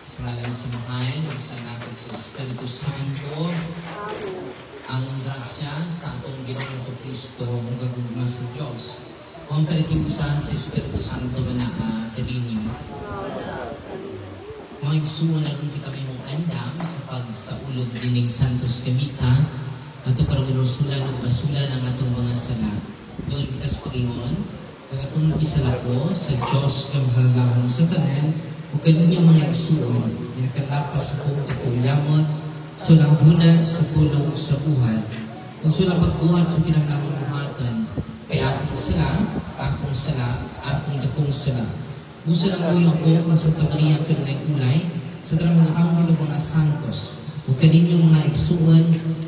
Sa ngalan sa Mahay, sa natin sa Espiritu Santo, ang grasya sa atong Ginoong Jesucristo, ang gagugma sa Diyos. Kung palikibusa sa Espiritu Santo na kadini. Mga igsuon na kung kita may mong andam sa pagsaulog dinig Santos Kamisa, at ito karong inusulan at basulan ang atong mga sala. Doon kita sa Panginoon, kung isala ko sa Diyos kamahagahon sa tanan, o kanyang mga igsuon, yung kalapas ko ito yamot, sulabunan sa pulong sa buhay, kung sulapagbuhat sa pinagkamang buhatan, kaya akong sala, akong dakong sala. Busa ng ulo ko, kung sa Maria kanunay ulay, sa tanang mga anghel o mga santos, o kaninyong mga igsuon,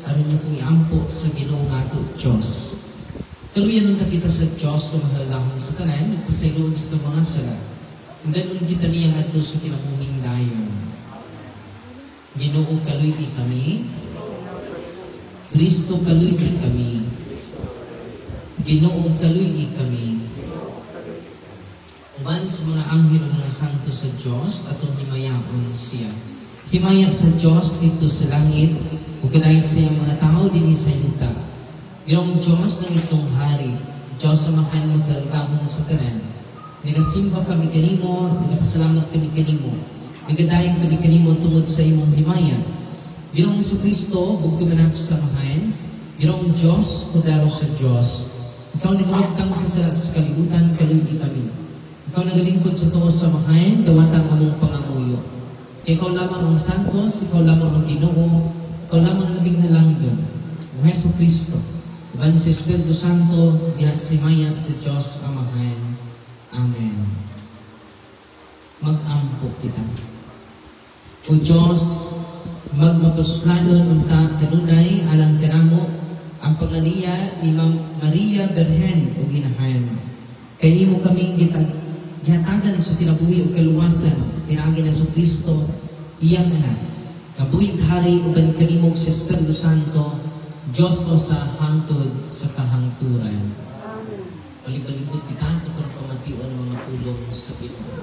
ano niyo kong iampo sa Ginoong ato Diyos. Kaluyan nung kita sa Diyos, kumahagahon sa tanan, nagpasayloon sa itong mga sala. Kung ganun kita niyang ato sa kinamuhing dayon. Ginoo kaluyi kami, Kristo kaluyi kami, Ginoo kaluyi kami. Uban sa mga anghel o mga santo sa Diyos, atong himayaon siya. Himaya sa Diyos dito sa langit, o kadahit siya mga tao din sa yuta. Ginoong Diyos ng itong hari, Diyos sa makan magkalitahong sa tanan. Nagasimba kami kanimo, nagapasalamat kami kanimo, nagadayon kami kanimo tungod sa imong himaya. Ginoong Jesucristo, bugtuman ako sa mahan, Ginoong Diyos, kudaro sa Diyos. Ikaw nagamagtang sa kalibutan, kaluyi kami. Ikaw nagalingkod sa tuos sa mahan, dawatang among pangamuyo. Ikaw lamang ang Santos, ikaw lamang ang Ginoo, ikaw lamang ang labing halanggan. O Jesucristo, uban sa Espiritu Santo, diha simaya sa Diyos Amahan. Amen. Mag-ampo kita. O Diyos, magmapaslanon unta kanunay alang kanamo ang pangaliya ni Maria Berhen o Ginahan. Kay imo kaming gihatagan sa kinabuhi o kaluwasan pinagi na sa Kristo, iyang anak. Kabuhig hari uban kanimog sa Espiritu Santo, Diyos o sa hangtod sa kahangturan. Balik-balikod kita ito kung pamatiwan ng mga pulong sa Ginoo.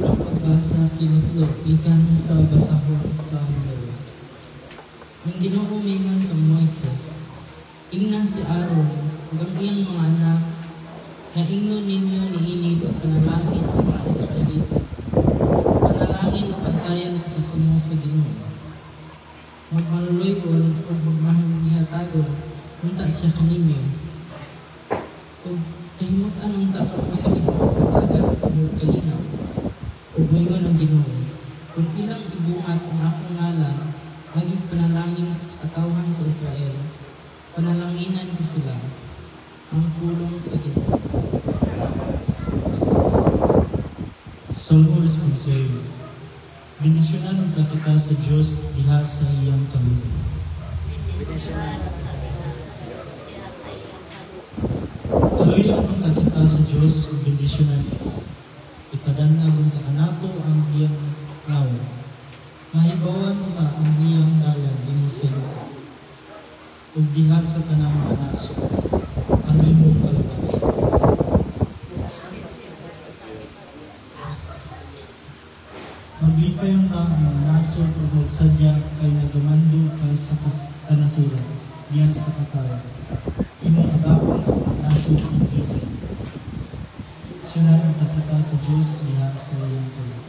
Pagbasa kinutlog ikan sa basahon sa Numeros. Ang Ginoo mingon kang Moises, ingna si Aaron hanggang iyang mga anak na ingnon ninyo niinid o panalangin ang mga Israelita. Panalangin o pantayan pagkakumo sa Ginoo. Magmaluloyon o magmahangihatagon unta siya kaninyo. O kahimutan ang tapos sa Ginoo katagan tungod kalinaw. O mayon ang Ginoo. Kung ilang ibuhat ang akong ngalan, hagig panalangin sa katawhan sa Israel, panalanginan ko sila, ang pulong sa Ginoo. Salmo responsorio. Bendisyonan ang kita sa Diyos diha sa iyang kalugan. Kaluyan ang kita sa Diyos ug bendisyonan kita. Ipadan-ag ta kanato ang iyang law. Mahibawan mo ta ang iyang dalan dinhi sa lupa. Ug diha sa tanang mga naso ang imong kaluwasan. Maglipay ang mga naso ug magsadya kay nagamando kay sa kanasuran diyan sa katawan. Imong agapon ang mga naso ug isip. Sunan ang kita sa Diyos diha sa iyang kalugan.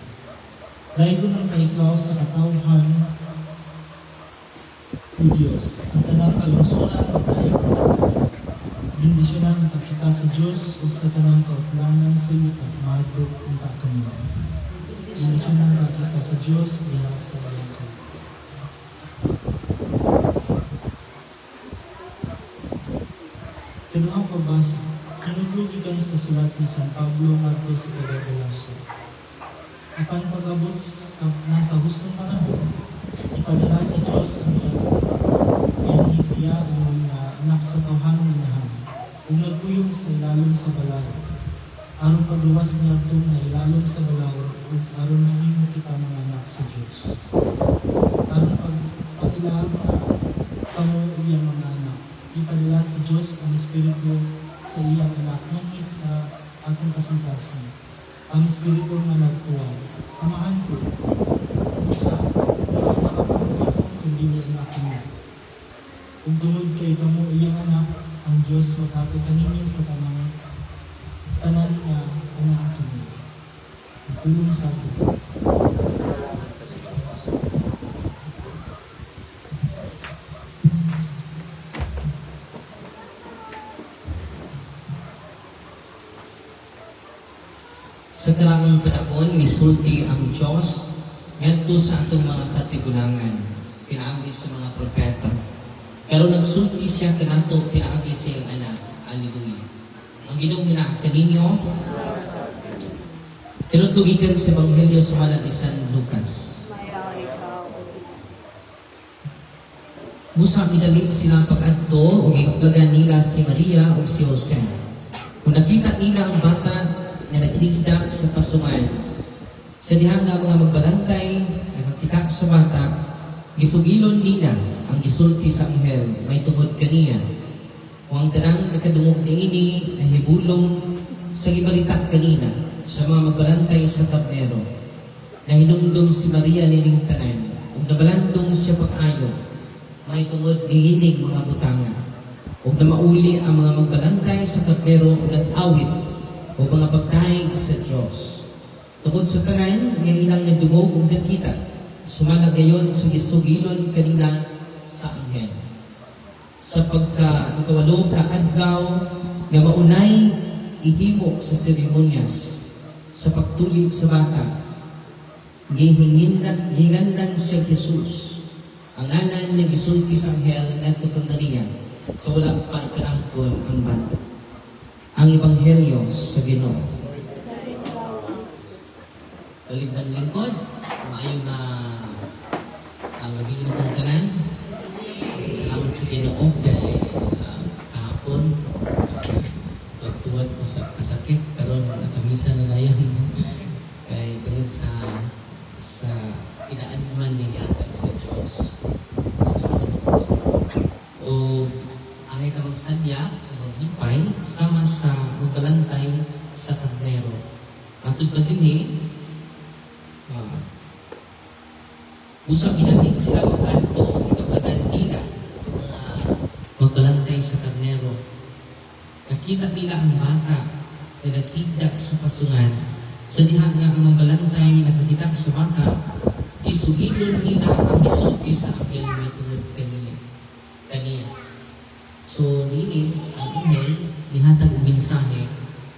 Daygon ang kaikaw sa katawhan o Diyos, ang tanang kalungsunan at daygon tatang. Bendisyonan ang kita sa Diyos ug sa tanang kautlangan sa yuta, mahadlok ang kaniya. Bendisyonan ang kita sa Diyos diha sa iyang kalugan. Kanuhang pagbasa. Kinuglugikan sa sulat ni San Pablo ngadto sa Galasya. Apan pag-abot sa nasa hustong panahon, ipadala sa Diyos ang iyang siya ang mga anak sa tawhanong inahan, ug nagpuyong sa ilalom sa balaod. Aron pagluwas niya itong na ilalom sa balaod, ug aron mahimo kita mga anak sa Diyos. Espiritu sa iyang anak nga sa atong kasing-kasing. Ang Espiritu nga nagtuwag. Amahan ko, usa, ikaw makapunta kung dili anak mo. Kung tungod kay kamo iyang anak, ang Diyos maghatod kaninyo sa tanan nga anak kini. Pulong sa atin. Sa karamang panahon, misulti ang Diyos ngadto sa atong mga katigulangan, pinaagi sa mga propeta. Pero nagsulti siya kanato, pinaagi sa iyang anak. Hallelujah. Ang Ginoong minaaka ninyo, tinutugikan sa Ebanghelyo sumalat ni San Lucas. Musa minalik silang pag-adto o gikaplagan nila si Maria o si Jose. Kung nakita nila ang bata na nagligdak sa pasungan, sa dihang nga mga magbalantay nakakita sa bata, gisugilon nila ang gisulti sa anghel, may tungod kaniya. Kung ang tanang nakadungog na ini na hibulong sa gibalita kanina sa mga magbalantay sa tablero, na hinumdum si Maria nining tanan, kung nabalandong siya pag-ayo, may tungod niinig mga butanga, kung na mauli ang mga magbalantay sa tablero nag-awit o mga pagdaig sa Diyos. Tungod sa tanan, nga ilang nadungog o nakita, sumala gayon sa gisugilon kanila sa anghel. Sa pagka-ikawalo ka adlaw, nga maunay ihimo sa seremonyas, sa pagtulig sa bata, gihinganlan siya Jesus. Ang anan na gisulti sa anghel ngadto kang Maria, sa wala pa ikanangkon ang bata. Ang Ebanghelyo sa Ginoo. Baliban lingkod, maayo na ang gabi na itong tanan. Salamat sa Ginoo kay kahapon. Tuwad ko sa kasakit, karon nakamisa na ngayon. Kay tungod sa inaan man niyatag sa Diyos. Sa panukto. O ang ita magsadya, maglipay, sama sa magbalantay sa karnero. Matod pa din usap inanig sila mag-adto o ikaplagan nila mga magbalantay sa karnero. Nakita nila ang bata na naghindak sa pasungan. Sa diha nga ang magbalantay nakakita sa bata, isugilon nila ang isulti sa anghel may tungod kaniya. So, nini, ang anghel, nihatag ang mensahe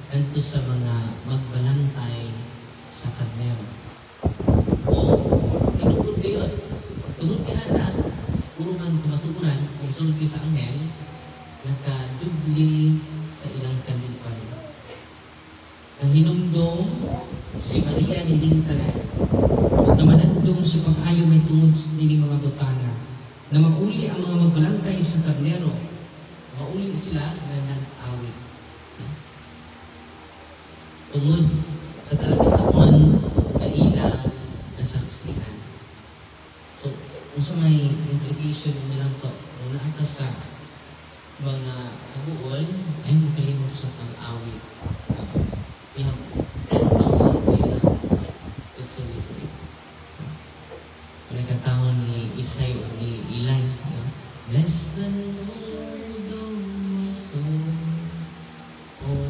nanto sa mga magbalantay sa karnero. O, tinugod kayo. Tungod kihanda, uruman kumatukuran, ang isulti sa anghel, nakadubli sa ilang kalipay. Ang hinumdong si Maria nining tanan, at namadandong si pag-ayo may tungod nining mga butana, na mauli ang mga magbalantay sa karnero, mauli sila na nag-awit. Tungod sa talagsaon na ilang nasaksihan. So, kung sa may implication nilang to, kung naatas sa mga aguol, ay makalimot sa pag-awit. We have 10,000 reasons to celebrate. Kung nagkataon ni Isay o ni Eli, bless the Lord, O my soul. Oh,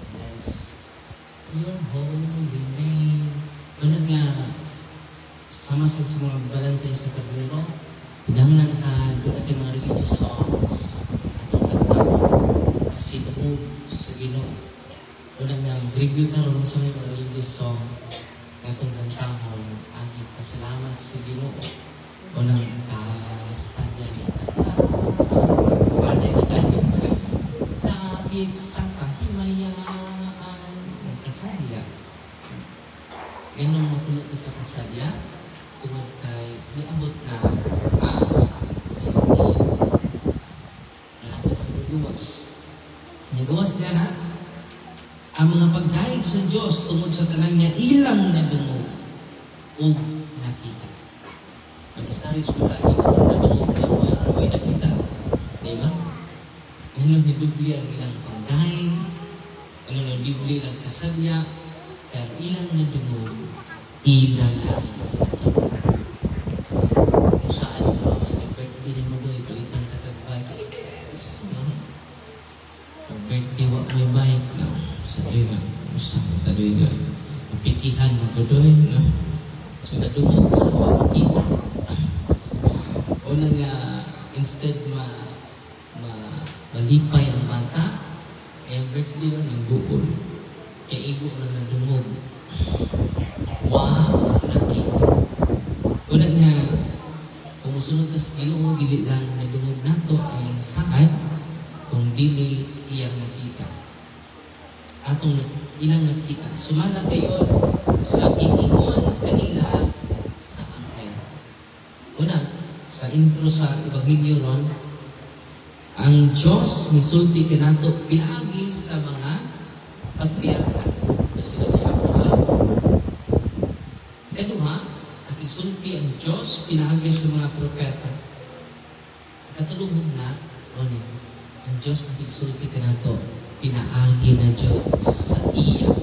bless your holy name. Kung sama sa mga balantay sa karnero, pinangalan doon natin mga religious songs at ang kantawang pasidrog sa Ginoo. Doon ang review na rin sa mga religious song at ang kantawang agit pasalamat sa Ginoo. O nang kasadya ng kantawang wanay na kayo tapit sa kahimayaan ng kasadya. Ganun mapunod sa kasadya tungod kay niabot na isiya na ato pagbubuwas. Nagawas niya na ang mga pagdaig sa Diyos tungod sa tanan niya ilang nadungog o nakita. Mag-discourage mo tayo, nadungog na o nakita. ano ni Biblia ang ilang pangdaing, ano ni Biblia ang kasadya, kaya ilang na dungog, ilang ang nakita. Kung saan yung mga nag-birthday ni mo doon, palitan ka kag-bike, no? Pag-birthday, wak may bike, no? Sa doon nga, usang tadoy nga, mapitihan mo ko doon, no? So, nadungog na, wak makita. Una nga, instead malipay ang bata, ay ang birthday lang ng Google. Kaya igo na nadungog. Wow! Nakita. Una nga, kung musunod ka sa Ginoo, dili lang nadungog nato ay ang saad kung dili iyang nakita. Atong ilang nakita. Sumala kayo sa iingon kanila sa angay. Una, sa intro sa Ebanghelyo ron, ang Diyos misulti kanato pinaagi sa mga patriarka. Ito sila si Abraham. Ikaduha, nakigsulti ang Diyos pinaagi sa mga propeta. Katulubog na, ang Diyos nakigsulti kanato pinaagi na Diyos sa iya.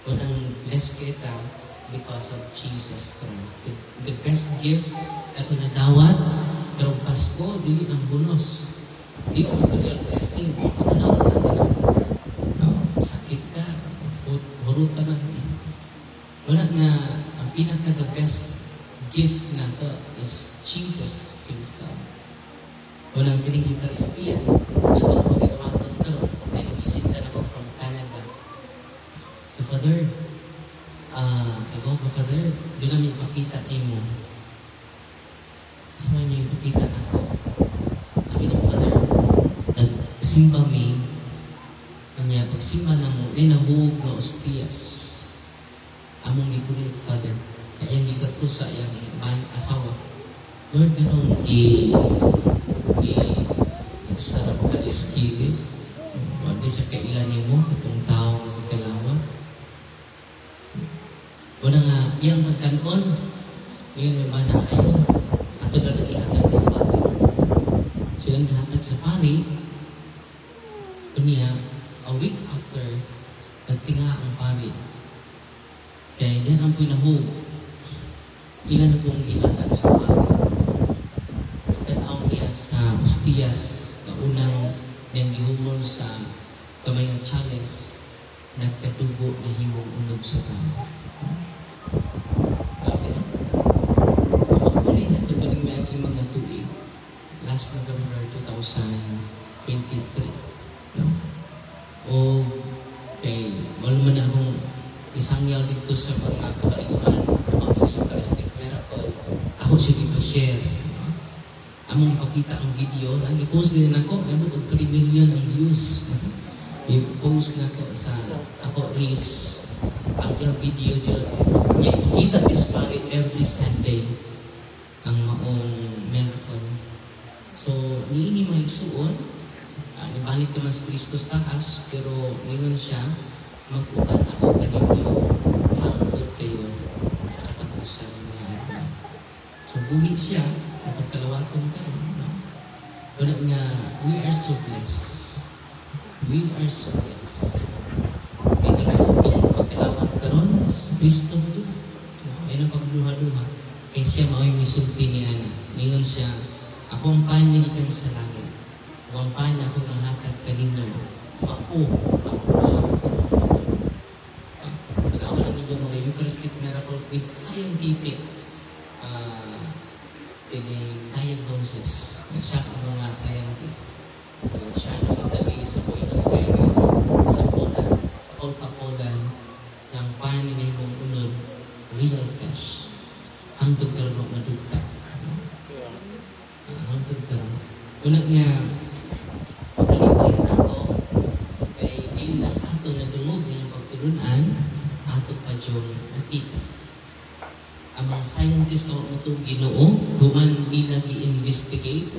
Unang bless kita because of Jesus Christ. The best gift na ito nadawat karong Pasko, dili ng bonus. Di mo material blessing. Patanaw na nila. Sakit ka. Hurutan na nila. Wala nga, ang pinaka-the best gift na ito is Jesus Himself. Walang kining Eucharistia. Atong pagkinawaton karon. Nag-visit na ako from Canada. So, Father, Father, doon namin ipakita niyo mo. Gusto niyo ipakita ako. Sabi ng Father, nagsimba mi, kanya pagsimba na mo, nabuog na ostiyas. Among ipulit, Father. Kaya yung gigat ko sa iyang asawa. Lord, ganun, sarap ka iskili. Wala sa kailan mo, itong tao na magkalawa. Wala nga, iyang pagkanon, yun yung mana ayaw. Ato na lang ihatag ni Father. Silang ihatag sa pari, unya, a week after, nagtinga ang pari. Kaya yan ang pinahog. Ilan na pong ihatag sa pari. Nagtanaw niya sa ostiyas, na unang niyang gihumol sa kamay ng chalice, nagkadugo na himong unog sa tao. Muli na ito paling may aking mga tuig. Last November 2023. No? O, okay, wala man akong isang yaw dito sa mga kabaliguan about sa Eucharistic miracle. Ako siya share. No? Among ipakita ang video, ang i-post din ako, nabot og 3 million ang views. I-post na ko sa ako reels. Ang yung video dyan, niya ipakita is pari every Sunday ang maong miracle. So, niini mga igsuon, nibalik naman sa Kristo sa taas, pero ningon siya, mag-uban ako kanino, hangtod kayo sa katapusan ng adlaw. So, buhi siya, at ang kalawaton ka, no? Wala nga, we are so blessed. We are so blessed. Hindi nga itong pagkalawan karon sa Kristo mo doon. Ayun ang pagluha-luha. Kaya siya mao'y misulti ni Ana. Ningon siya, ako ang panigikan sa langit. Ako ang pan ako ng hatag kanino. Ako. Nag-awalan ninyo mga Eucharistic miracle with scientific diagnosis. Siya ang mga scientists. Walang siya ng Italy sa Buenos Aires, sa Poland, Poland, ng panin na yung unod, real flesh. Hangtod karoon ng madugta. Hangtod karoon. Unang nga, pakalipay na ako, kay hindi lang ato nadungog ngayong pagtulunan, ato pa diyong nakita. Ang mga scientists o itong Ginoo, human nila gi-investigate,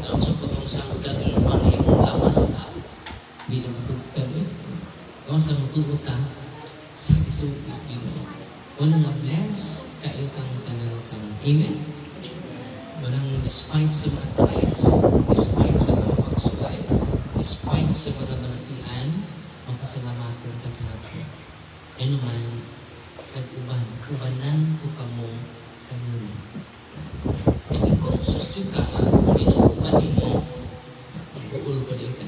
alam sa pag-uusang dahil naman na yung lawas na hindi na matugkan kung sa matugod ka sa isupis Ginoo. Wala nga bless kayo kang tanan. Amen? Walang despite sa mga trials, despite sa sa mga manatian, mapasalamaton ka kahapon. Ano man, ubanan ko ka mo kanina. If conscious yung ka, inuubanin mo, buul ko din ka.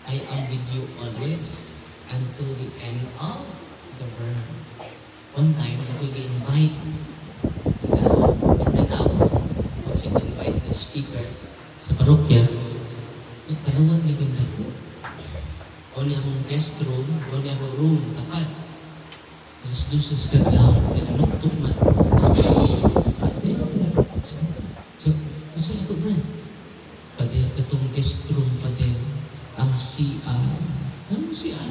I am with you always until the end of the world. One time, ako i-invite Mindanao. Kasi invite the speaker sa parokya. Talawan niya kong dako. O niya akong guest room, o niya akong room, tapat. Alas dusas ka lang, pinanuktok man. So, masa ako ba? Father, katong guest room, Father, ang CR. Anong CR?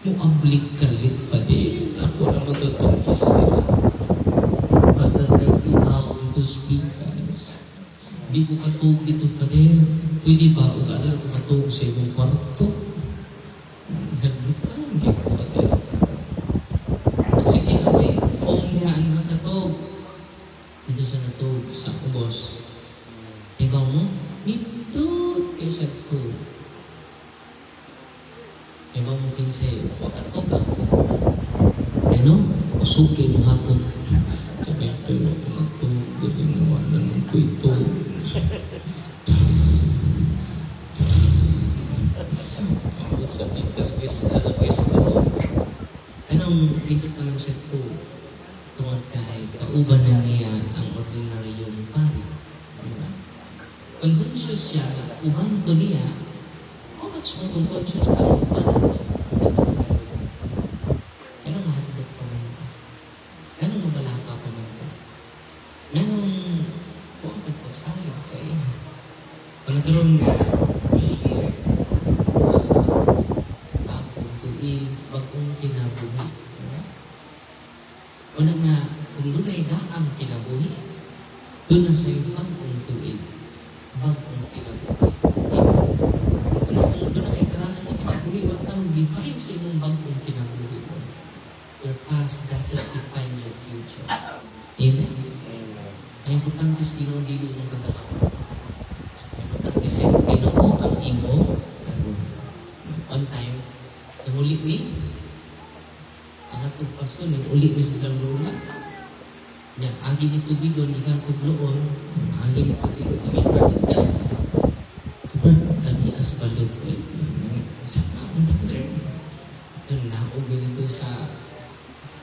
Muablik kalit, Father. Ako na matutungis nila. Father, I be out to speakers. Di ko katug dito, Father. Pwede ba ugaral ko katug sa ibang kwarto? Galutan, di ko, Father. Sige na may phone niya, ang nakatog. Dito sa natog, sa ubos. Diba mo? Dito, kaya siya to. Diba mo kinsay, wakatog ako. Ano? Kusuki mo hapon. Sabi ito, natog, dali nawanan mo ko ito. Ang sabi, kasi anong dito naman siya po tungkol kay kauban na niya ang ordinaryong pari. Diba? Unconscious siya na uban ko niya, how much more unconscious na uban na ito? Anong hadlok pa man ito? Anong mabalaka pa man ito? Anong huwag pagpagsayang sa iya? Kung nagkaroon nga, bagong kinabuhi. Una nga, kung doon ay daang kinabuhi, doon na sa'yo bagong tuig, bagong kinabuhi. Una kung doon na kay karangan na kinabuhi, wag na mag-define sa imong bagong kinabuhi mo. Your past doesn't define your future. Amen? Ang importante sa Ginoo, dili mong kagahapon. Ang importante sa Ginoo, ang imo karon. On time, nanguli mi, ang atong pasto, nanguli mi silang lula. Ang ginitubig doon, ikang kugloon, ang ginitubig doon, kami pratit ka. Sobrang lamias balot. Saka, ang takder. Ito na ako ganito sa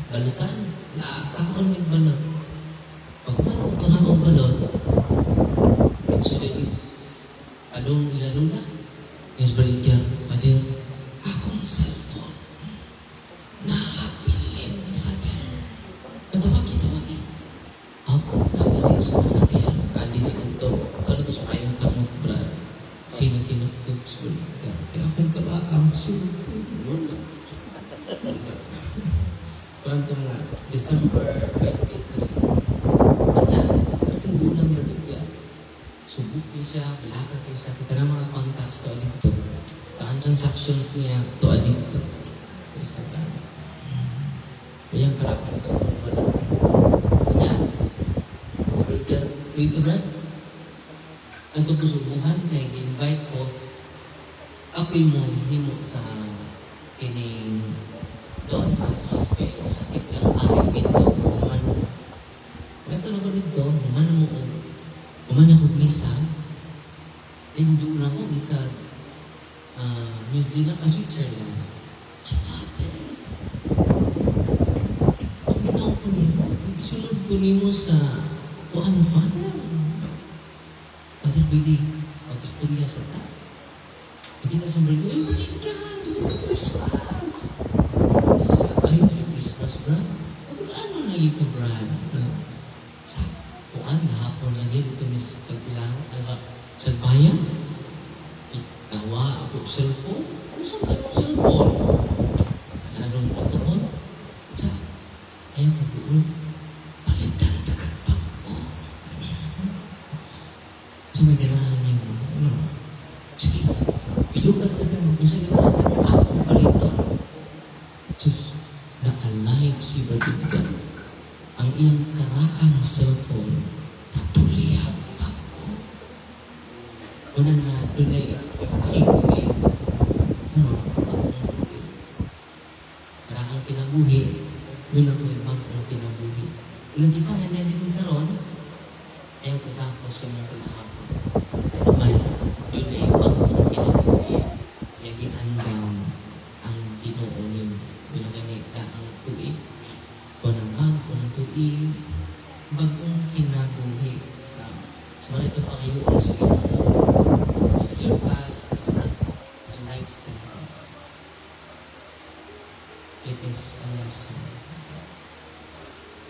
balutan. Nakakaon may balot. Pag manong pangakong balot, it's really adong ilalula. Yes, balik yan. Father, akong cellphone. Nakapilin, Father. Matawag eh. Ako, kamerits na, Father. Kalihin ito. Kano ito sa kayong kamot, brad. Sino kinuktok sa balik ka. Kaya akong kabaang suto. Wala. Parang nga, December 20th na rin. Kaya, itong gulang balik ka. Subok niya siya, balakar niya siya. Kita na mga contacts to dito. Ang transactions niya to dito. Kaya ang karakter sa wala. Kaya, corridor, ito brad, ang tupusubuhan kay invite ko, ako'y mo himo sa ining donmas, kaya sakit lang aking dito, kuman. Kaya talaga dito, kuman ako misa, lindo na ako, ika, New Zealand, Switzerland. Si Father, paminaw ko nimo, sunod ko nimo sa kuhan mo, Father. Father, pwede mag-istorya sa ta. Pwede na sa mga, ay, balik ka, Merry Christmas. Ay, Merry Christmas, Brad. Ano lagi ka, Brad? Sa kuhan, hapon lagi, dito mis tagbilang, sa bayan. Nawa ako cellphone. Ano saan ka yung cellphone? Nakanarong ko ito mo. Sa, ayaw ka doon. Palitan takagpag mo. So may ganahan niyo. Ano? Sige, pilugat na ka. Kung saan ganahan niyo, ako palitan. Diyos, na-alive si Badita. Ang iyong karakang cellphone, napulihag pa ko. Una nga, doon ay kinabuhi, doon ako bagong kinabuhi. Kung kita nga na din karon, ayaw katapos sa mga kalahapon. Pero man, doon ay bagong kinabuhi, na ginandam ang Ginoo. Doon ganita ang tuig, o ng bagong tuig, bagong kinabuhi. So, ito pa kayo ang sa Ginoo. Your past is not a life sentence. It is a lesson.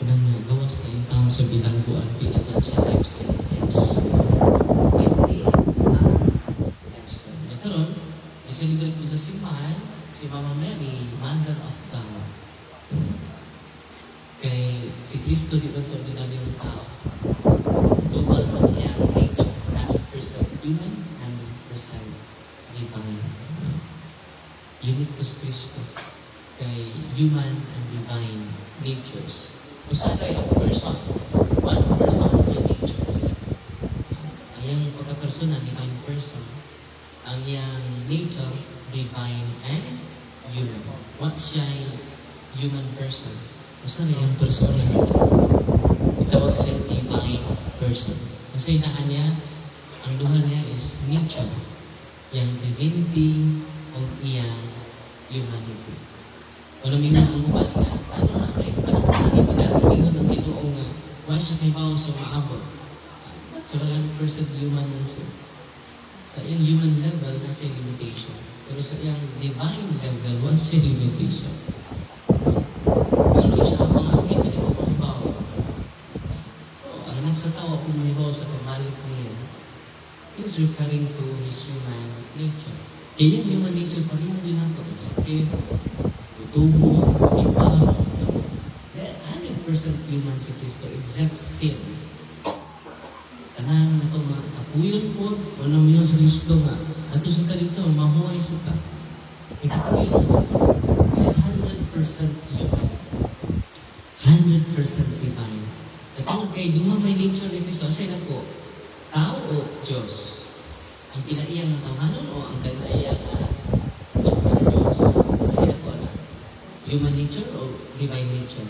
Unang gawas na yung tao sa bilangguan, pinagyan siya life sentence. It is a lesson. Nagkaroon, isinigalit ko sa simbahan, si Mama Mary, Mother of God. Kay si Kristo, di ba ito dinali yung tao? Dual man niya ang nature, 100% human, 100% divine. Unit ko si Kristo kay human and divine natures. Usada yung person, one person, two natures. Ang yung pagka-persona, divine person. Ang yung nature, divine and human. What siya human person? Usada yung persona. Itawag siya divine person. Kasi inaan niya, ang duha niya is nature. Yang divinity o iyang humanity. Wala may ang ubat nga, ano na may panapalagi pa dahil may ang Ginoo nga, wala siya kay bawa sa maabot. So, 100% human also. Sa iyang human level, nasa yung limitation. Pero sa iyang divine level, wala siya limitation. Pero siya ang mga angin, hindi mo mahibaw. So, ang nagsatawa kung mahibaw sa pamalik niya, he's referring to his human nature. Kaya yung human nature pa rin din nato. Masakit, tubo, iba. 100% human si Kristo except sin. Kanang na ito mga kapuyon po, wala mo yun sa Kristo nga. Ato siya ka dito, mahuway siya ka. Ikapuyon na siya. He is 100% human. 100% divine. Ito kay duha may nature ni Kristo. Asay na po, tao o Diyos? Ang kinaiyang na tawanon o ang kinaiyang sa Diyos? Kasi na po na human nature o divine nature?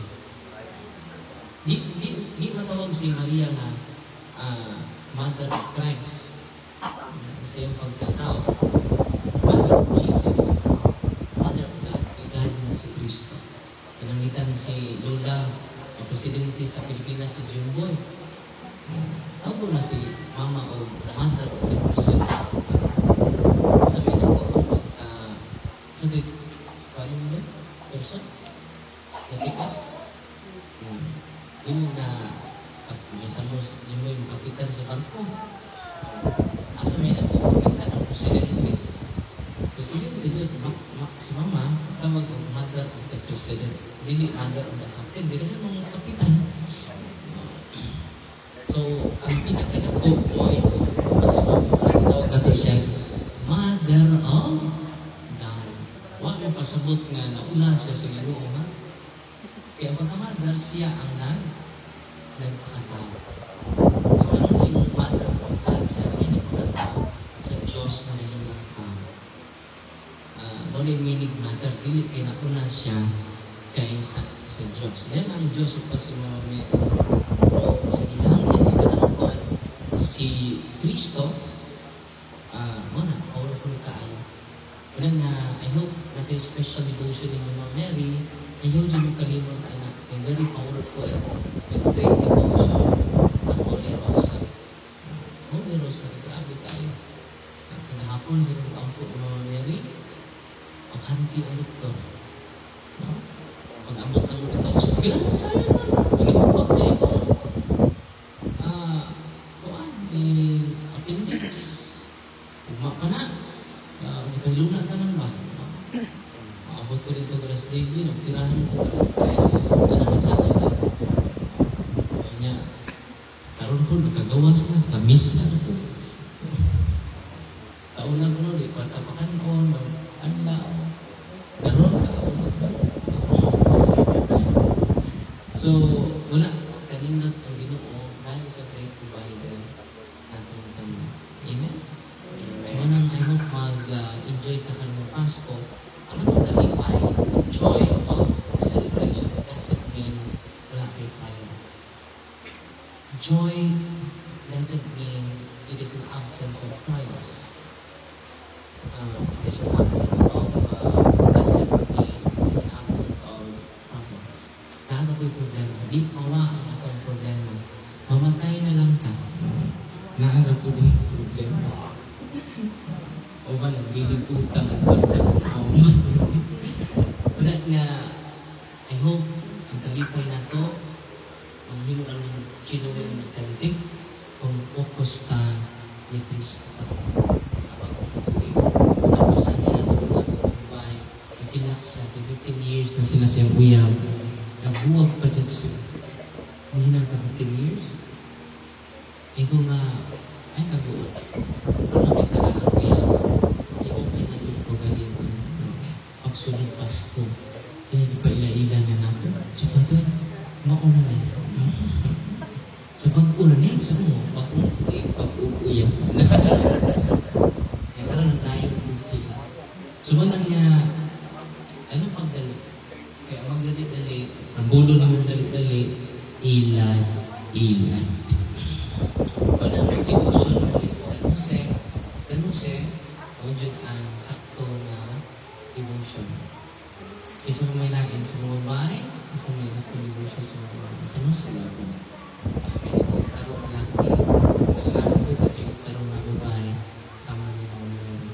Di matawag si Maria nga Mother of Christ. Kasi yung pagkatao, Mother of Jesus, Mother of God, God na si Kristo. Pinangitan si Lola, ang presidente sa Pilipinas, si Jumboy. Tawag na si Mama o Mother of the person. Sabi na po, sabi, paano mo ba? Person? Natika? Yun na, minsan mo, yun mo yung kapitan sa bangko. Asa may nagkapitan ang presidente. Presidente dito, si Mama, tawag ang Mother of the President. Hindi Mother of the Captain, hindi naman mga kapitan. So, ang pinakadako mo ay mas tawag natin siya Mother of God. Huwag mo pasabot nga nauna siya sa Ginoo, ha? Kaya pagka-mother, siya ang nagpakatao. So, ano yung Mother of God siya? Siya nagpakatao sa Diyos na naging tao. Ano yung meaning mother? Dili kaya nauna siya kaysa sa Diyos. Then, ang Diyos pa si Mama Mary. Sa dihangin, ipanangkuhan si Kristo, muna, powerful kaan. Una nga, I hope natin special devotion ni Mama Mary, ayaw dyan mo kalimot, anak, ay very powerful with great devotion, ang Holy Rosary. Holy Rosary, grabe tayo. Kahapon sa nung kampo ni Mama Mary, paghanti ang doktor. No? Pag-abot ang ito, so, kailan mo kaya naman? Panihubag na ito. Appendix. Ugma pa na. Di ka luna ka nang ba? Maabot ko dito ka last day din. Pirahan ko ka last stress. Alam-alam ka. Kanya, karoon po, nakagawas na. Kamis na ito. Taon na ko no, di patapakan ko. Anda o. Karoon ka ako magbago. So, wala. Kanindot ang Ginoo dahil sa great provider natin kanya. Amen? So, manang I hope mag-enjoy ka ka ng Pasko. Ano ito nalipay? The joy of the celebration. absence of trials. It is an absence of present pain. It is an absence of problems. Naaga ko'y problema. Di mawa ang atong problema. Mamatay na lang ka. Naaga ko din yung problema. O ba, nagbilig utang at pagkakauma. Wala nga, I hope, ang kalipay na to, ang himo lang ng kinuwi ng authentic, kung focus ta ni Kristo. Kapag ituloy, tapos ang ginagawa ng buhay, napilak siya, 15 years na sila siyang uyab, nabuwag pa dyan siya. Hindi na ka 15 years? Ikaw nga, ay kabuot. Kung nakikalakan ko yan, i-open lang yung kagalingan. Pagsunod Pasko, kaya di pa ila-ila na napo. Si Father, mauna na yun. Sa pag-una na yun, sa mo, pag-uuya. Kaya karoon ng tayo din sila. Sumunang niya, ano pagdali? Kaya magdali-dali, ang bulo naman dali-dali, ilad. Walang devotion mo ni San Jose. San Jose, medyo ang sakto na devotion. Isa mo may lagin sa mga bahay, isa may sakto devotion sa mga bahay. San Jose, bago. Kaya ko tarong alaki, lalaki ko tayo tarong na babae, sama ni Mama Mary.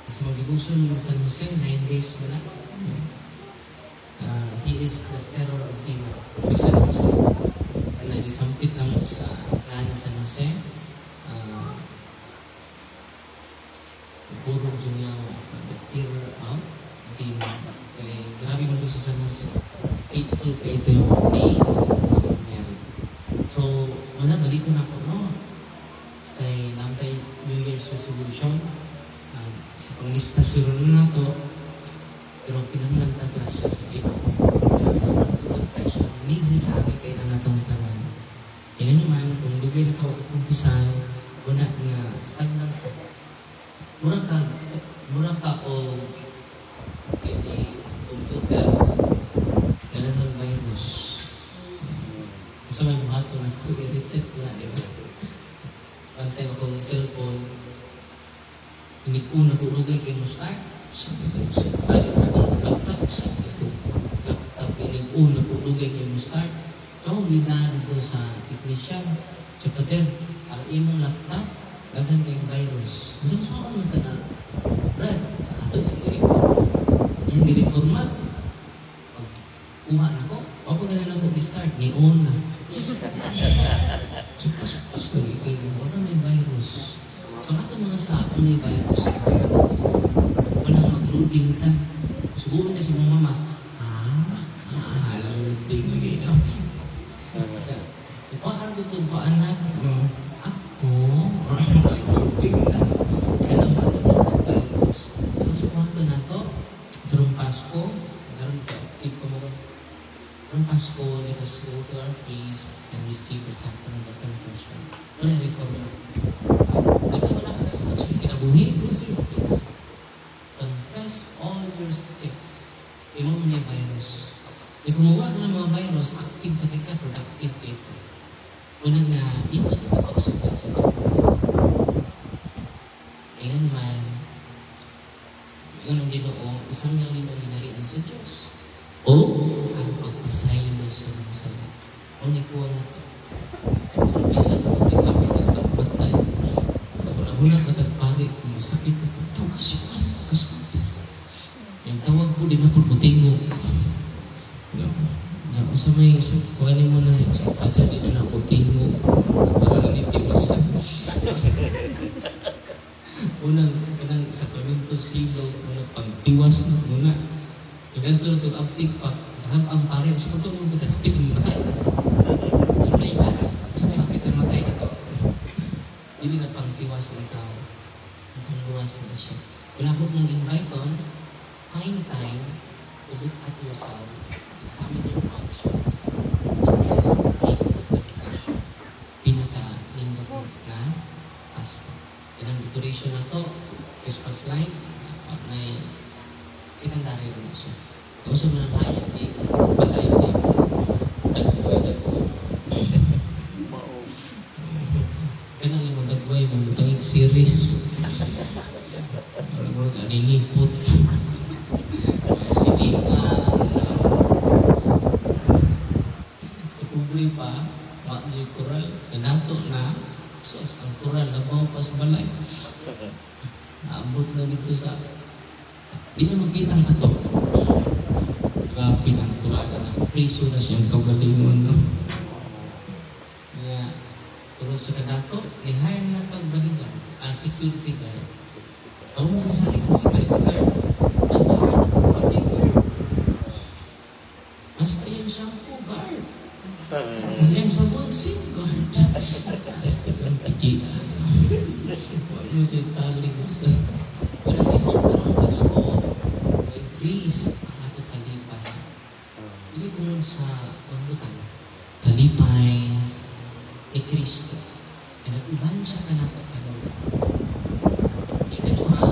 Isa mo devotion ni San Jose, 9 days mo na. He is the terror of demon. Si San Jose. Nag-isampit na mo sa Rana San Jose. Purong dyan niya the terror of demon. Kaya grabe mo ito si San Jose. Faithful ka ito yung day of Mary. So, muna balik ko na po, no? Kay namtay New Year's resolution. Si panglista siguro na to. Pero pinamalang tagrasya sa ikaw. Pero sa confession, easy sa akin kayo na natong tanan. Yan naman, kung dugay na ka kumpisan, wala nga stagnant ka. Mura ka o pwede lugar kailangan virus. Sa may buhato na ito, i-reset na, di ba? Pantay mo kong cellphone, hindi ko dugay kayo mo start. Sabi ko, akong laptop, sabi ko, laptop, hindi ko dugay kayo mo start. So, ginano ko sa technician, sa Father, ang imong laptop, dagan kayong virus. Diyan sa ako nagtanong, Brad, sa ato na i-reformat. Yan i-reformat. Pag kuha na ko, pag ganun ako i-start, ni-on na. So, pas ko, wala may virus. So, ato mga sapo may virus na. Wala mag-loading ta. Siguro na si mga mama, loading lagi na. So, ikaw ang gutom ko, anak. Ako, loading na. Ganun ba ito ang virus? So, sa kwarto na to, turong Pasko, naroon ka, tip ko mo rin. Turong Pasko, let us go to our place and receive the sacrament of confession. Wala reform na. Wala ka sa matsuri kinabuhi, go to your place. Confess all your sins. Imo mo na yung virus. E kumuha na ng mga virus, active na ka, productive ka ito. Unang nga, ito na kapagsugat sa mga. Ngayon naman, ngayon ang Ginoo, isang niyang din ang ginarian sa Diyos. O ang pagpasaylo sa mga sala. O nikuha na ito. Kung bisa na magkakapit at pagpatay, kapunahulak na tagpari, kung masakit na ito, kasi yung tawag po din na po matingo. Sa may kuhanin mo na sa Father, din na ako tingo. At parang nitiwas. Unang sakramento silog, unang pagtiwas na muna. Ilan ito itong aptik pa. Kasama ang pare, sa ito mo kita, hapit ang matay. Ano na ibarang? Sa may hapit ang matay na ito. Hindi na pangtiwas ang tao. Pangluwas na siya. Wala ko mong invite on, find time to look at yourself, examine your functions, and then make a good confession. Pinaka-nindot na Pasko. Yan ang decoration na to, Christmas light, may secondary na siya. Kausap mo ng hayag eh, palay eh, dagpo. Ganang limang sa balay. Naabot na dito sa... Di na magkita ang atok. Grabe ang kurada na. Priso na siya ang kagalingon, no? Kaya, tulad sa kadato, ni-hire na pagbaligan. Security guard. Ako mo kasalig sa security guard. Nag-hire na pagbaligan. Basta yung shampoo guard. Kasi yung sabon, sim guard. Basta ang tikian. Huwag mo siya salig sa... Wala may hong Pasko. Increase ang ato kalipay. Hindi tungkol sa pangutang. Kalipay ni Kristo. E nag-uban siya ka nato kanula. Ikaduha,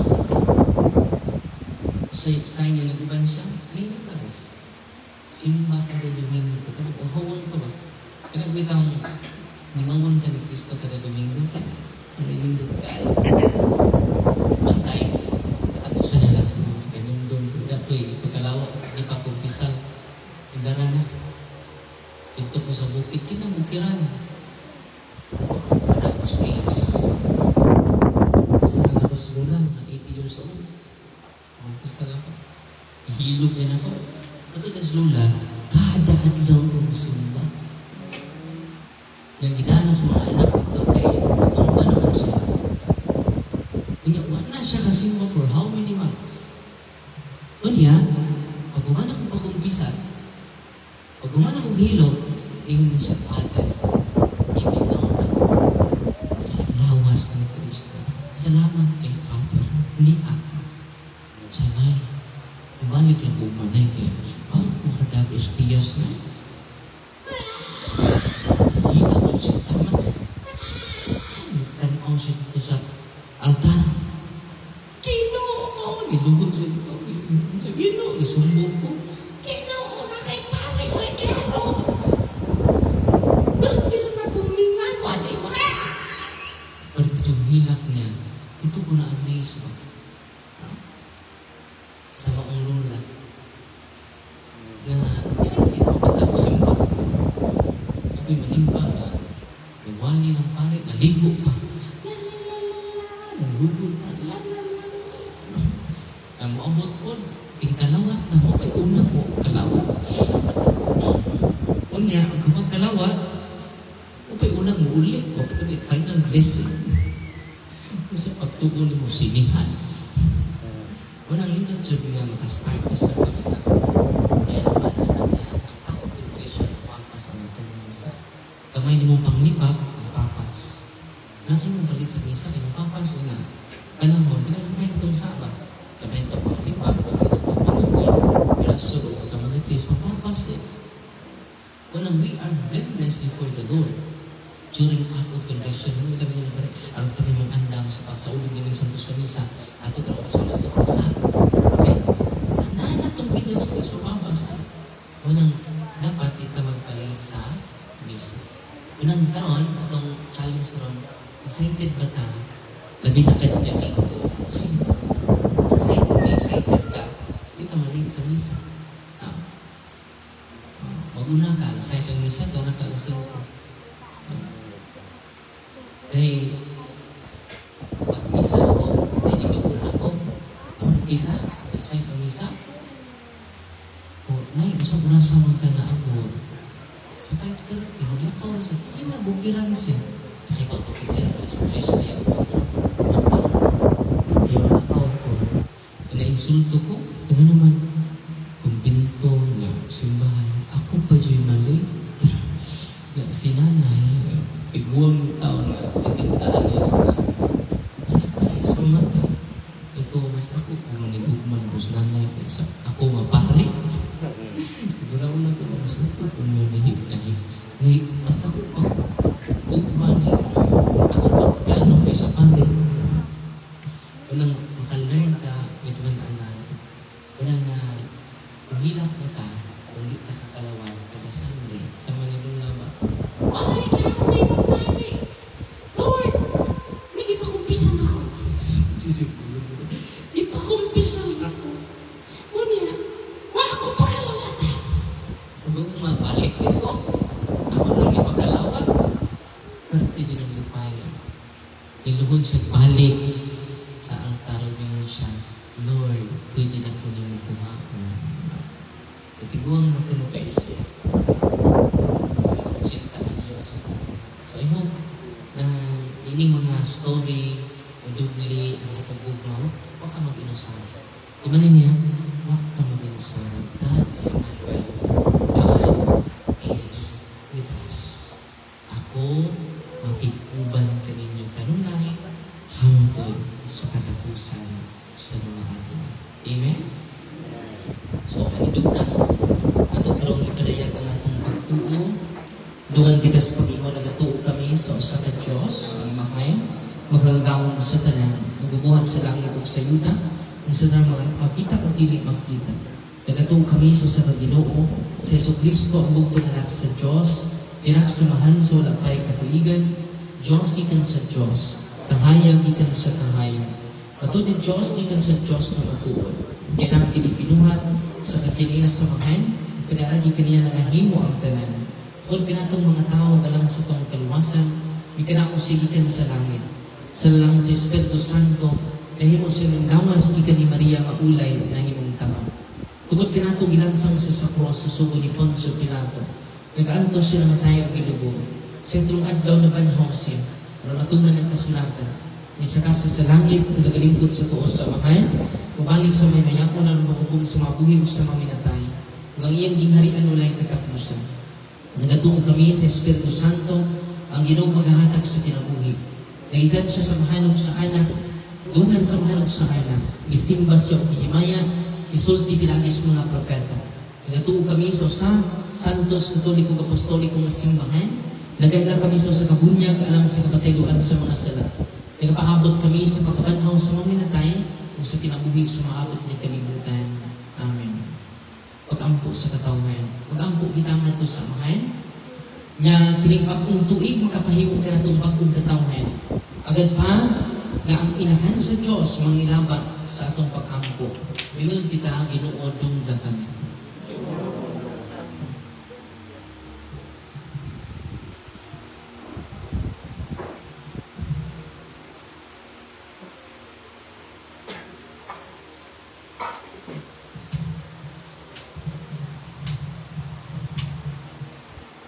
sa sign niya nag-uban siya, ngayon pares. Simba ka na Domingo. Uhawon ka ba? Kinagbitang ningawan ka ni Kristo kada Domingo ka. Nanginindot ka ay. Bantay. Katapusan na lang. Ganindon. Dapoy, ipagkalawa. Ipagkumpisal. Indara na. Ito ko sa bukid. Kinabukiran. Panagos tiyas. Sa nalabas mo lang. 80 years old. Kumpisal ako. Ihilog yan ako. Katugas Lula, kada adlaw itong musimba. Nang gidanas mga anak dito kay natumba naman siya. Wala siya kasimba for how many months? Unya, pag umana kong pakumpisan, pag umana kong hilog, ingon siya, Father, ibigay ako sa lawas ni Kristo. Salamat kay Father, ni Aka. Sanay, bumalik lang kong manay kayo. Makadagos tiyas na. Hilang siya siya tama. Tanaw siya dito sa altar. Ginoo! Niluhod siya dito. Sa Ginoo, isumbong ko. Ginoo na kay pare o klaro. Bertil na tulingan. Wala mo. Bertil yung hilak niya. Ito ko na-amaze mo. Sa maong lula. Na isang dito katapos yung bako. Ako'y manimba, nagwali ng pare, naligo pa. Naglugod pa. Ang maabot po, tingkalawat na mo, kay unang mo, kalawat. Unya, ang kapag kalawat, o kay unang mo ulit, o kay final blessing. Kasi pagtugon mo sinihan. Walang lindot siya nga makastart ka sa misa. Kaya naman na niya ang ako depression, papas ang itong misa. Kamay ni mong panglipak, ang papas. Nakay mong palit sa misa, kaya mong papas na. Panahon, kinakamay itong saba. Kamay itong panglipak, kamay itong panglipay. Piraso, o kamanitis, mapapas eh. Walang we are blameless before the Lord. During act of conversion, hindi kami nyo naman, alam kami mong andam sa pagsaulong ng Santos sa misa, ato ka rin sulat o pasa. Okay? Tandaan na itong pinag-stress o papasa. Unang, dapat ito magpalit sa misa. Unang karon, itong challenge ron, excited ba ka? Labi na ka ng Domingo. Sino? Excited ka? Hindi ka malit sa misa. Mag-una ka, alas 6 ang misa, doon na ka alas 5. Dahil, pag-misa ako, ay nilugol ako. Ako nakita, isay sa misa. O, nay, usap na sa mga naabot. Sa 5:30, maglakaw sa kinabukiran siya. Tsaka ikaw, tukiter, stress na yan ako. Mata. Kaya malakaw ko. Ina-insulto ko, kaya naman, kumbinto nga, simbahan. Ako pa dyan mali. Na sinanay, iguang taon na sa kintaan niya sa basta is pamata. Ito, basta ko kung manigugman ko sa nanay kaysa ako mapari. Siguro na ko, basta ko kung manihig. Basta ko pag gugman ako pagkano kaysa pari. Unang makalearn ka, with one anan. Unang humilap na ka, kung di nakakalawan, kada Sunday, sa Manilong Lama. Ay, kaya mo pare! Lord! Nag-ipakumpisan ako. Sisiguro. Ipakumpisan ako. Unya, ako pakalawata. Huwag mabalik ko. Ako lang ipagkalawa. Pero hindi nyo nang lipayan. Niluhod siya si Manuel, God is with us. Ako makikuban kaninyo kanunay hangtod sa katapusan sa mga adlaw. Amen? So, manidog na. Ato karong ipadayag ang atong pagtuo. Dugan kita sa Panginoon, nagatuo kami sa usa ka Dios, ang mahay, magagawon sa tanan, magbubuhat sa langit ug sa yuta, ug sa tanan makita ug dili makita. Nagatuo kami sa usa ka Ginoo, sa Jesucristo ang bugtong anak sa Dios, tinaksamahan sa wala pay katuigan, Dios gikan sa Dios, kahayag gikan sa kahayag. Matud ni Dios gikan sa Dios na matuod. Kaya nang kinipinuhat sa kakiniya sa mahan, pinaagi kaniya nangahimo ang tanan. Kung kanatong mga tao galang sa itong kaluwasan, may kanakong sigikan sa langit. Sa lang sa Espiritu Santo, nahimo siya ng gawas ikan ni Maria maulay na himong tama. Tungod kanatong gilansang sa sakros sa sugo ni Poncio Pilato, nag-aanto siya na matayo ang ilubo. Sa itong adlaw na banhaw siya, para matuman ang kasulatan. Isa kasi sa langit, nagalingkod sa tuos sa mahal, mabalik sa may mayako na makukum sa mga buhi o sa mga minatay. Ang iyang gingharian walay katapusan. Nagatuong kami sa Espiritu Santo, ang Ginoo maghahatag sa kinabuhi. Nagikan siya sa mahanog sa anak, dungan sa mahanog sa anak, gisimba siya o hihimaya, isulti pinagis mga propeta. Nagatuong kami sa usa, Santos, Katoliko, Apostoliko nga simbahan, nagailan kami sa usa kabunyag alang sa kapasayloan sa mga sala. Nagapaabot kami sa pagkabanhaw sa mga minatay, o sa kinabuhi sa maabot ni kalibutan. Amen. Pag-ampo sa katawhan. Pag-ampo kita nga ito sa mahan. Nga kining bagong tuig makapahimo ka na itong bagong katawhan. Agad pa na ang inahan sa Diyos mangilabat sa atong pag-ampo. Minun kita Ginoo dungga kami.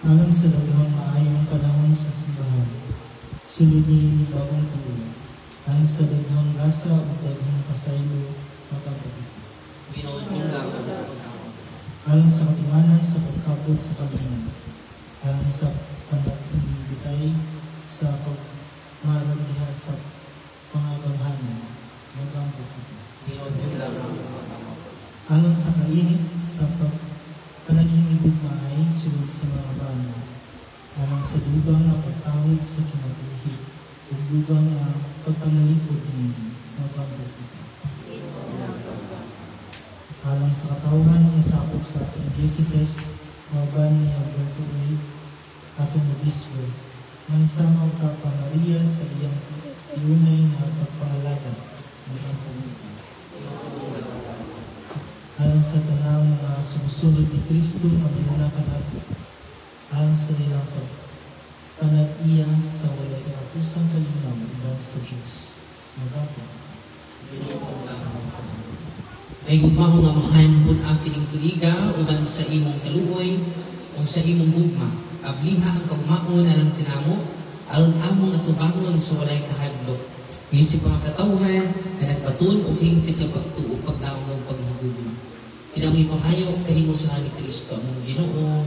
Alang sa daghang maayong panahon sa simbahan, sulod ni bagong tuig, alang sa daghang grasa o daghang pasaylo makapagod. Alang sa katimanan sa pagkapot sa kalingan, alang sa panatibitay sa pagmarag diha sa pangagamhanan, magkapagod. Alang sa kainit sa panaghimigog maay sulod sa mga bana, alang sa dugang na pagtawid sa kinabuhi, ug dugang na pagpanalikod niya, magkapagod. Alang sa katawhan ng sakop sa atong diocese, maban ni Alberto Uy, atong obispo, may samaw ka pa Maria sa iyang iunay na pagpangalaga ng ang pamilya. Alang sa tanang mga sumusunod ni Kristo na mayuna kanapo, alang sa nilang panag-iya sa walay kapusang kalinaw uban sa Diyos. Magkapagod. May gumaho nga mahanpon ang kining tuiga uban sa imong kaluoy o sa imong gugma. Abliha ang kagmaon alang tinamo aron among atubangon sa walay kahadlok. Isip mga katawhan na nagbaton o hingpit nga pagtuo paglaong ng paghigugma. Kinamoy pangayo kanimo sa ni Kristo ang Ginoo.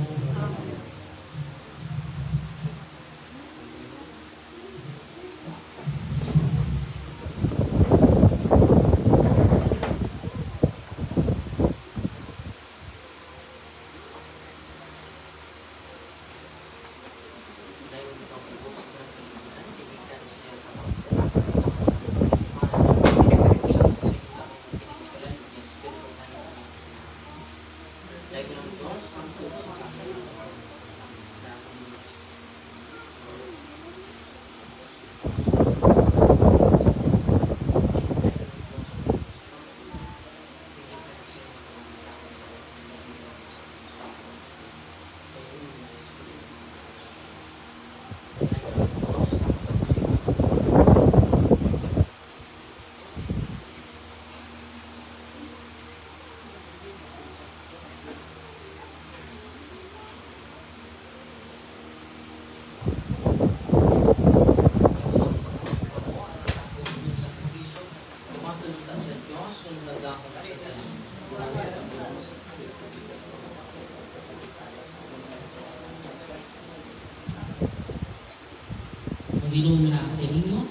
Ang Ginoo na kaninyo.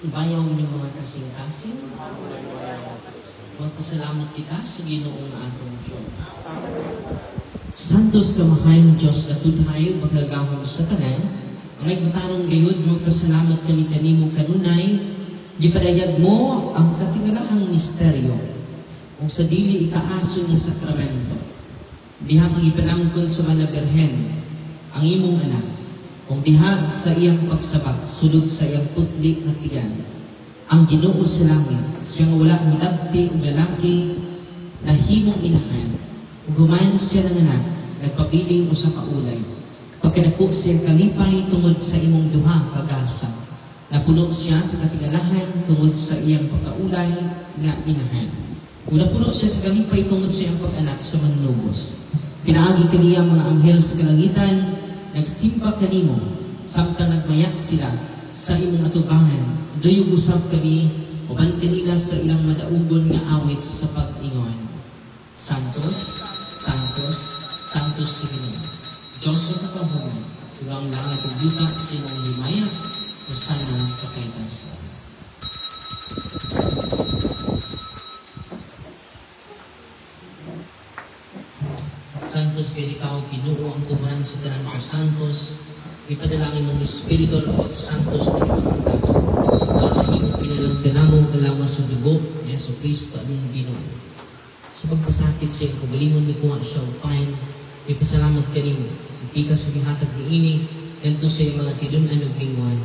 Ibayaw inyong mga kasing-kasing. Magpasalamat kita sa Ginoong atong Diyos. Santos kamahayong Diyos na tudhayo magagahom sa tanan, ang nagbutarong gayod magpasalamat kami kanimo kanunay, gipadayag mo ang katingalahang misteryo, kung sa dili ikaaso nga sakramento. Diha ang ipanangkon sa Malaberhen, ang imong anak, kung diha sa iyang pagsabak, sulod sa iyang putli na tiyan, ang Ginoo sa langit, siyang wala hilabti o lalaki na himong inahan, gumayon siya ng anak, nagpabiling o sa kaulay. Pagkadako siya kalipay tungod sa imong duha kagasa. Napuno siya sa katigalahan tungod sa iyang pagkaulay nga inahan. Napuno siya sa kalipay tungod sa iyang pag-anak sa manlubos. Pinaagi kaniya mga anghel sa kalangitan, nagsimpa kanimo, samtang nagmayak sila sa imong atubangan. Duyog usab kami, uban kanila sa ilang madaugon nga awit sa pag-ingon. Santos, Santos, Santos si Ginoo. Diyos sa kapahuman, ilang langit ang lupa sa imong himaya, o sana sa kaitasan. Santos kay ikaw Ginoo ang tumanan sa tanan ka Santos, ipadalangin mong Espiritu o Santos na ipagkagas. Para himong pinalang ganamong kalawas sa dugo, Yesu Kristo ang Ginoo. Sa pagpasakit siya, kagalingon ni kuha siya upahin, may pasalamat kanimo. Ipika sa mihatag ni ini, ganito siya yung mga tidunan o bingwan.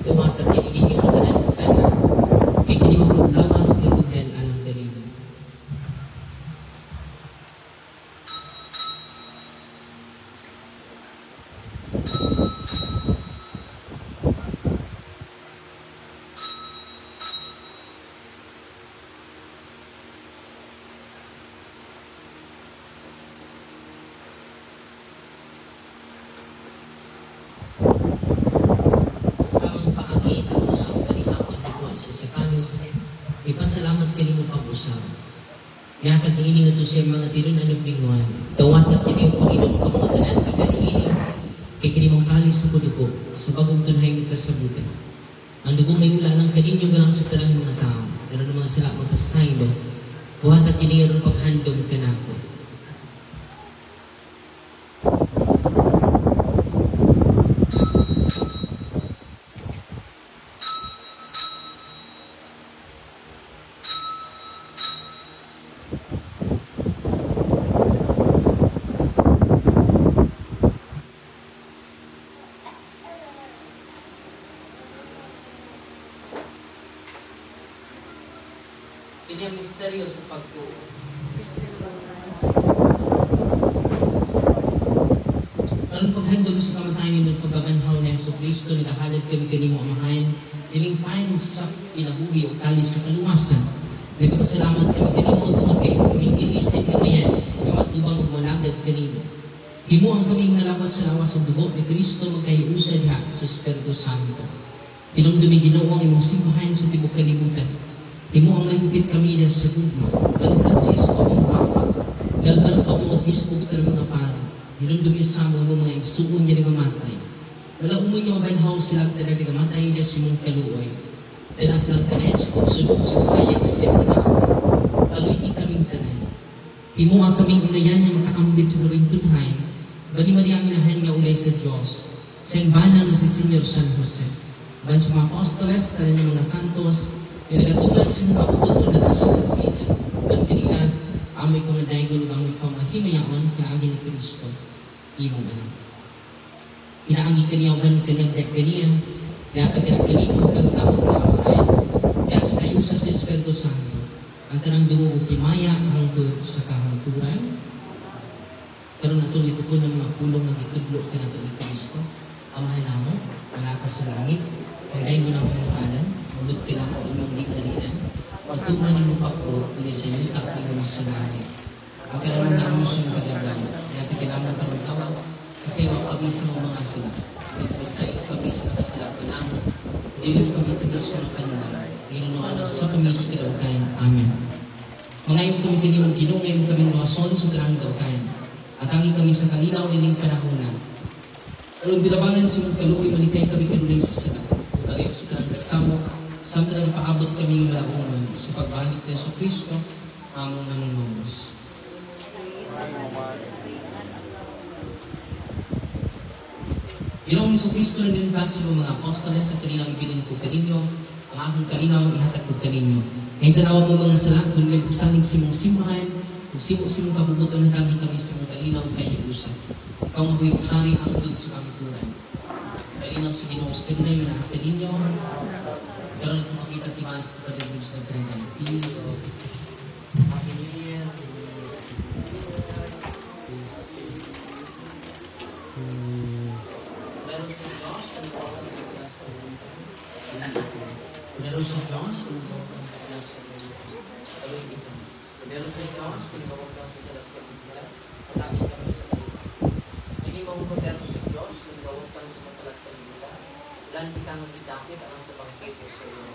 Tumatag kininin yung katanan ng kanan. Kaya kinimo kong lawas, litugdan alang kanino. Ipasalamat kanimo pag-usap. Yatag ni ini nga to siya mga tinunan ng bingwan. Tawatag kini ang Panginoon ka mga tanan di kanini. Kay kini mong kalis sa kudugo sa bagong tunhay ng kasabutan. Ang dugo ngayon lang kaninyo galang sa talang mga tao. Pero naman sila magpasaylo. Buhatag kini ang paghandom kanako. Ini ang misteryo sa pagtuo. Ang paghandom sa kamatayan ng pagkabanhaw na Yesu Kristo, nagahalad kami kanimo amahan, ilimpayan sa pinabuhi o kalis sa kaluwasan. Nagpasalamat kami kanimo tungod kay kami ginisip kami yan, na matubang o malagad kanimo. Himo ang kaming nalawat sa lawas ng dugo ni Kristo magkahiusa diha sa Espiritu Santo. Pinumdumi Ginoo ang imong simbahan sa tibok kalibutan. Himo ang mahigpit kami dahil sa gugma, San Francisco ang Papa, lalban pa mga bispos ng mga pari, hinundumi sa mga isuon niya ng matay. Wala umuwi niyo mabanhaw sila talaga ng matay niya si mong kaluoy. Dahil ang silang tanan sa pagsunod sa kayang simana, paluin kaming tanan. Himo ang kaming unayan na makakambit sa gawing tunhay, bani-mali ang inahan nga ulay sa Diyos, sa imbana nga si Senyor San Jose. Ban sa mga apostoles, tanan ng mga santos, yung nagatulan sa mga kaputon na nasa katuwigan. At kanila, amoy ko na dahil amoy ko mahimayaon, pinaagi ni Kristo, imong anak. Pinaagi kaniya ang kanyang dek kaniya, kaya kaganagalin mo kagagawang kakamahayan, kaya sa kayo sa Espiritu Santo, ang kanang dumugog himaya ang tulog sa kahangturan, pero natuloy ito po ng mga pulong na gitudlo ka na ito ni Kristo, amahan na mo, malakas sa langit, dahil mo na mamuhalan, mulot ka na mo imong ligarian, pagtuman ni mo papo, pili sa yuta, pili mo sa langit. Ang kailangan mo siyang pagagawa, natin kailangan ka ng tawag, kasi mapabisa mo mga sila. Basta ipabisa ka sila panamo, hindi mo kami tigas ko ng kanila, inunuan sa kami sa kinautayan. Amen. Mangayon kami kanimong Ginoo, ngayon kami luwason sa talang dautayan, at angin kami sa kalinaw niling panahonan. Anong dilabangan sa mong kaluoy, malikay kami kanunay sa sala. Aliw sa kanang kasamo, samtang nagpaabot kami malaungan sa pagbalik na sa Kristo, among manunubos. Ginoong sa Kristo na din sa mga apostoles sa kanilang ibinin ko kaninyo, ang akong kalinaw ihatag ko kaninyo. Ngayon tanawan mo mga sala, kung nilay pagsalig si mong simbahan, kung simong kabubuton na kami sa mong kalinaw kayo usa. Ikaw mabuhay hari ang dud sa kamituran. Kalinaw sa Ginoong sa kanilay, manahaka ninyo. Pero na tumakita timas sa pagdating sa nagkarangan. Peace. Happy New Year. Meron sa Diyos, kung bawag sa salas ka meron sa Diyos, kung bawag sa salas ka patagin kami sa Diyos. Hindi mo mo meron sa Diyos, kung bawag sa salas ka ulan kita ng idakit ang sa bangkito sa iyo.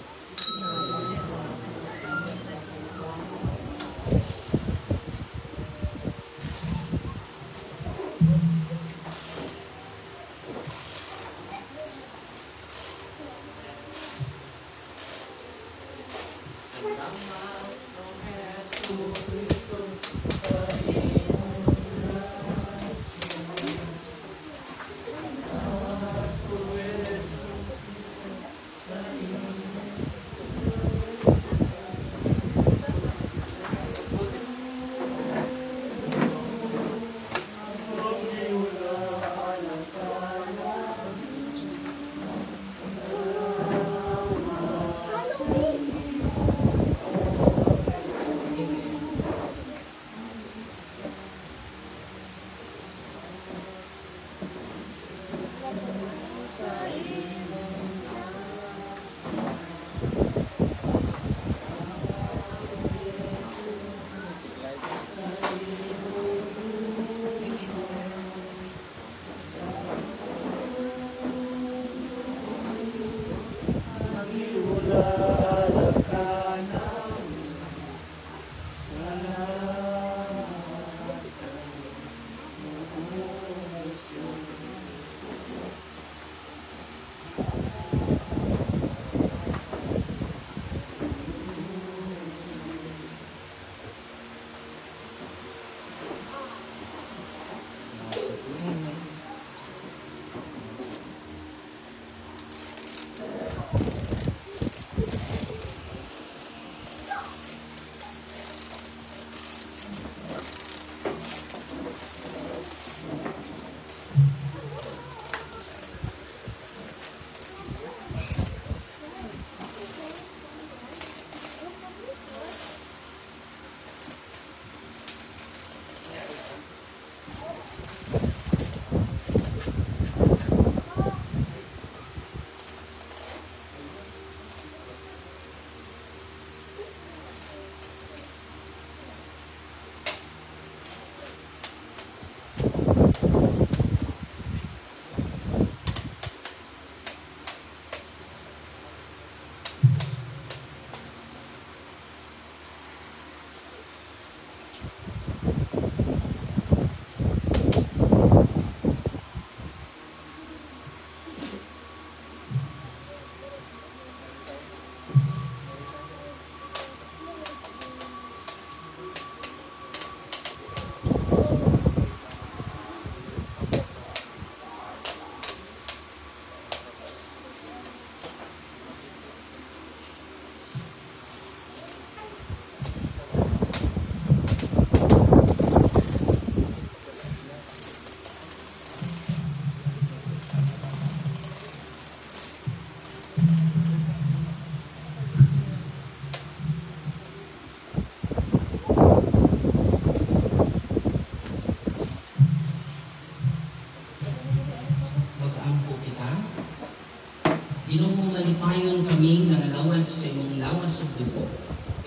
Ginoo malipayon kaming nangalawan sa imong lawas ug dugo.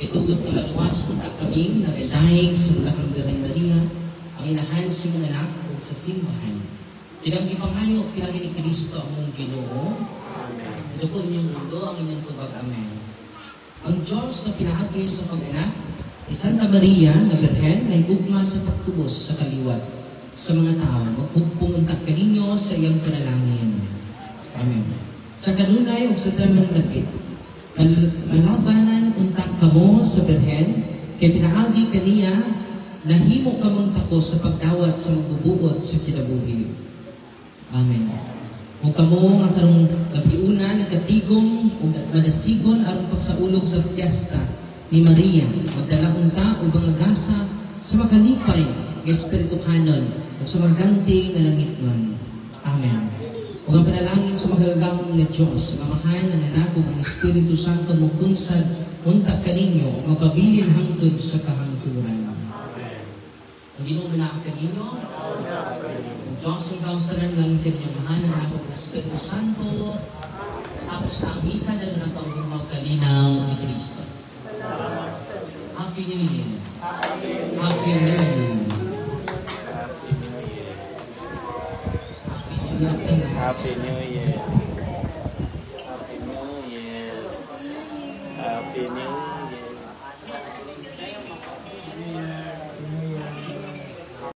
Itugot nga luwas ug kaming nagadayeg sa lakang Birhen Maria, ang inahan sa imong anak ug sa simbahan. Tinang ipangayo pinagi ni Kristo among Ginoo. Ito po inyong mundo ang inyong tubag. Amen. Ang Diyos na pinaagi sa pag-anak ni Santa Maria na Birhen na igugma sa pagtubos sa kaliwat sa mga tao. Maghugpong untak kaninyo sa iyang panalangin. Amen. Sa kanunay ug sa damang dapit, malabanan unta kamo sa Bethen, kay pinaagi kaniya, nahimo kamong tako sa pagdawat sa magbubuot sa kinabuhi. Amen. O kamo nga karong gabiuna nakatigom o madasigon aron pagsaulog sa piyesta ni Maria, magdala unta o mga gasa sa makalipay ng Espiritu Kanon o sa maganti nga langitnon. Amen. O ang panalangin sa magagawang na Diyos, ang amahan ng anak o ang Espiritu Santo magkunsad unta kaninyo o mapabilin hangtod sa kahangturan. Ang ginong manaak kaninyo, ang Diyos ang kaustanan ng kaninyong mahal ng anak ng Espiritu Santo, tapos na ang misa na doon ang taong magkalinaw ni Kristo. Happy New Year! Happy New Year! Happy New Year! Happy New Year!